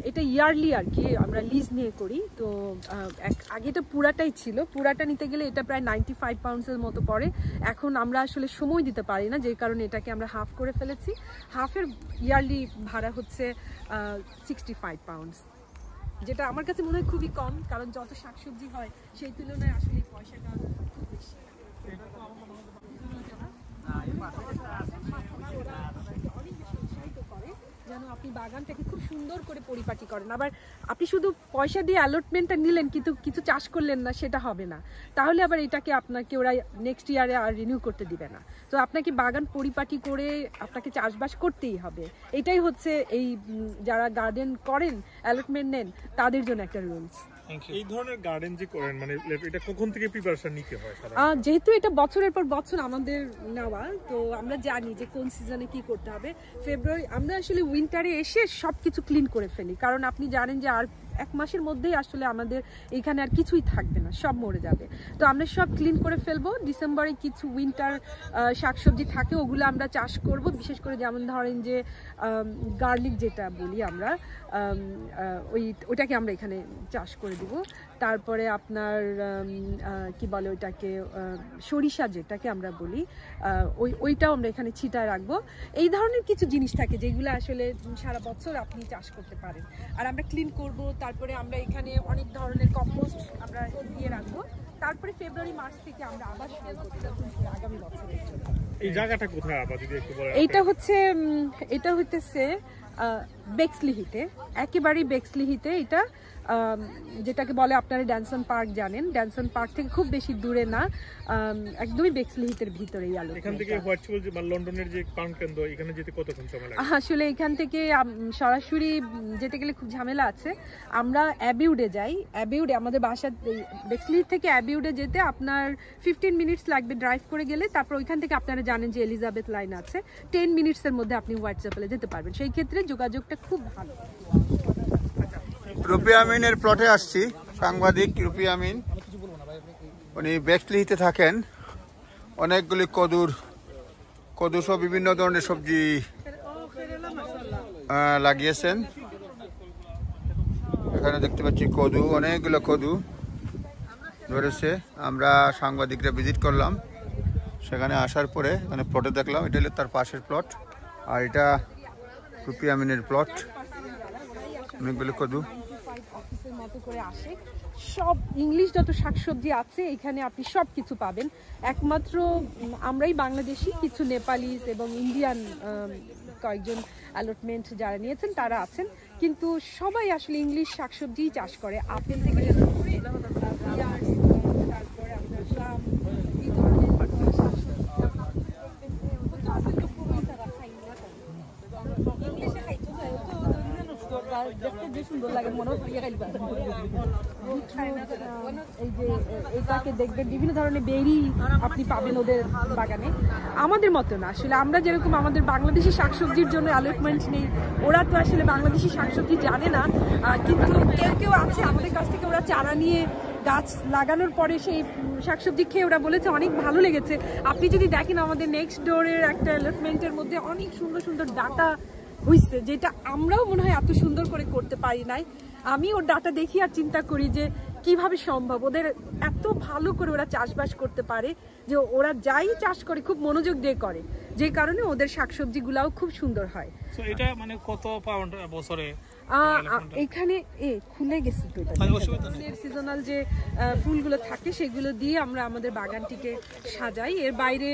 এটা ইয়ারলি আর কি আমরা লিজ নিয়ে করি। তো আগে এটা পুরাটাই ছিল, পুরাটা নিতে গেলে এটা প্রায় 95 পাউন্ডসের মতো পড়ে। এখন আমরা আসলে সময় দিতে পারি না, যে কারণে এটাকে আমরা হাফ করে ফেলেছি। হাফের ইয়ারলি ভাড়া হচ্ছে 65 পাউন্ডস, যেটা আমার কাছে মনে হয় খুবই কম, কারণ যত শাকসবজি হয় সেই তুলনায় আসলে পয়সাটা খুব বেশি। যেন আপনি বাগানটাকে খুব সুন্দর করে পরিপাটি করেন। আবার আপনি শুধু পয়সা দিয়ে অ্যালটমেন্টটা নিলেন কিন্তু কিছু চাষ করলেন না, সেটা হবে না। তাহলে আবার এটাকে আপনাকে ওরা নেক্সট ইয়ারে আর রিনিউ করতে দিবে না। তো আপনাকে বাগান পরিপাটি করে আপনাকে চাষবাস করতেই হবে। এটাই হচ্ছে এই যারা গার্ডেন করেন, অ্যালটমেন্ট নেন, তাদের জন্য একটা রুলস। এই ধরনের গার্ডেন যে করেন মানে এটা কখন থেকে প্রিপারেশন নিতে হয়? যেহেতু এটা বছরের পর বছর আমাদের নেওয়া, তো আমরা জানি যে কোন সিজনে কি করতে হবে। ফেব্রুয়ারি আমরা আসলে উইন্টারে এসে সবকিছু ক্লিন করে ফেলি, কারণ আপনি জানেন যে আর 1 মাসের মধ্যেই আসলে আমাদের এখানে আর কিছুই থাকবে না, সব মরে যাবে। তো আমরা সব ক্লিন করে ফেলবো। ডিসেম্বরে কিছু উইন্টার শাকসবজি থাকে, ওগুলো আমরা চাষ করব। বিশেষ করে যেমন ধরেন যে গার্লিক যেটা বলি আমরা, ওইটাকে আমরা এখানে চাষ করে দিব। তারপরে আপনার কি বলে ওইটাকে, সরিষা যেটাকে আমরা বলি, ওইটাও আমরা এখানে ছিটায় রাখবো। এই ধরনের কিছু জিনিস থাকে যেগুলো আসলে সারা বছর আপনি চাষ করতে পারেন। আর আমরা ক্লিন করব, তারপরে আমরা এখানে অনেক ধরনের কম্পোস্ট আমরা দিয়ে রাখবো। তারপরে ফেব্রুয়ারি মার্চ থেকে আমরা আবার শুরু করতে যাব আগামী বছরের জন্য। এই জায়গাটা কোথায় আবার যদি একটু বলেন? এটা হইতেছে বেক্সলিহিতে, একেবারেই বেক্সলিহিতে। এটা যেটাকে বলে আপনারা ড্যানসন পার্ক জানেন, ড্যানসন পার্ক থেকে খুব বেশি দূরে না, একদমই বেক্সলিহিতের ভিতরেই। এখান থেকে হোয়াইটসেল যে লন্ডনের যে পাউন্ড কেন্দ্র, এখানে যেতে কতক্ষণ সময় লাগে? আসলে এখান থেকে সরাসরি যেতে গেলে খুব ঝামেলা আছে। আমরা অ্যাবিউডে যাই, অ্যাবিউডে আমাদের বাসা, বেক্সলিহিত থেকে অ্যাবিউডে যেতে আপনার 15 মিনিটস লাগবে ড্রাইভ করে গেলে। তারপর ওইখান থেকে আপনারা জানেন যে এলিজাবেথ লাইন আছে, 10 মিনিটসের মধ্যে আপনি হোয়াইটচ্যাপেলে যেতে পারবেন। সেই ক্ষেত্রে যোগাযোগটা খুব ভালো। রুপি আমিনের প্লটে আসছি, সাংবাদিক রুপি আমিন। উনি বেক্সলিহিতে থাকেন। অনেকগুলি কদু সব বিভিন্ন ধরনের সবজি লাগিয়েছেন। এখানে দেখতে পাচ্ছি কদু, অনেকগুলো কদু ধরেছে। আমরা সাংবাদিকরা ভিজিট করলাম, সেখানে আসার পরে এখানে প্লটে দেখলাম, এটা হলো তার পাশের প্লট, আর এটা রুপি আমিনের প্লট। অনেকগুলো কদু অফিসের মতো করে আসে। সব ইংলিশ যত শাকসবজি আছে এখানে আপনি সব কিছু পাবেন। একমাত্র আমরাই বাংলাদেশি, কিছু নেপালিজ এবং ইন্ডিয়ান কয়েকজন অ্যালটমেন্ট যারা নিয়েছেন তারা আছেন, কিন্তু সবাই আসলে ইংলিশ শাকসবজি চাষ করে। আপেল থেকে তারপরে আপনার শাম, এই ধরনের দেখতে সুন্দর লাগে, মনে হয় এই যে এটাকে দেখবেন, বিভিন্ন ধরনের বেরি আপনি পাবেন ওদের বাগানে। আমাদের মতো না আসলে, আমরা যেরকম আমাদের বাংলাদেশি শাকসবজির জন্য অ্যালটমেন্ট নেই, ওরা তো আসলে বাংলাদেশি শাকসবজি জানে না। কিন্তু কেউ আছে আমাদের কাছ থেকে, ওরা চারা নিয়ে গাছ লাগানোর পরে সেই শাকসবজি খেয়ে ওরা বলেছে অনেক ভালো লেগেছে। আপনি যদি দেখেন আমাদের নেক্সট ডোরের একটা অ্যালটমেন্টের মধ্যে অনেক সুন্দর সুন্দর ডাটা হইছে, যেটা আমরাও মনে হয় এত সুন্দর করে করতে পারি নাই। আমি ওর ডাটা দেখি আর চিন্তা করি যে কিভাবে সম্ভব, ওদের এত ভালো করে ওরা চাষবাস করতে পারে, যে ওরা যাই চাষ করে খুব মনোযোগ দিয়ে করে, যে কারণে ওদের শাকসবজিগুলাও খুব সুন্দর হয়। সো এটা মানে কত পাউন্ড বছরে এখানে খুলে গেছে তো, সিজনাল যে ফুলগুলো থাকে সেগুলো দিয়ে আমরা আমাদের বাগানটিকে সাজাই। এর বাইরে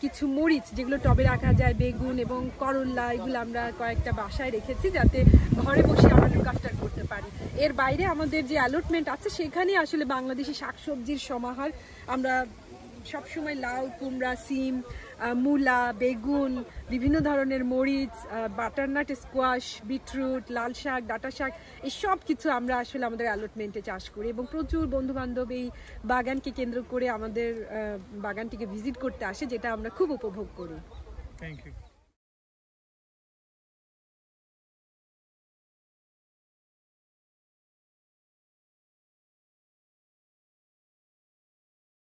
কিছু মরিচ যেগুলো টবে রাখা যায়, বেগুন এবং করল্লা, এগুলো আমরা কয়েকটা বাসায় রেখেছি যাতে ঘরে বসে আমরা লুকআফটার করতে পারি। এর বাইরে আমাদের যে অ্যালটমেন্ট আছে সেখানে আসলে বাংলাদেশি শাকসবজির সমাহার। আমরা সবসময় লাউ, কুমড়া, সিম, মূলা, বেগুন, বিভিন্ন ধরনের মরিচ, বাটারনাট, স্কোয়াশ, বিটরুট, লাল শাক, ডাঁটা শাক, এই সব কিছু আমরা আসলে আমাদের অ্যালটমেন্টে চাষ করি। এবং প্রচুর বন্ধুবান্ধব এই বাগানকে কেন্দ্র করে আমাদের বাগানটিকে ভিজিট করতে আসে, যেটা আমরা খুব উপভোগ করি। Thank you.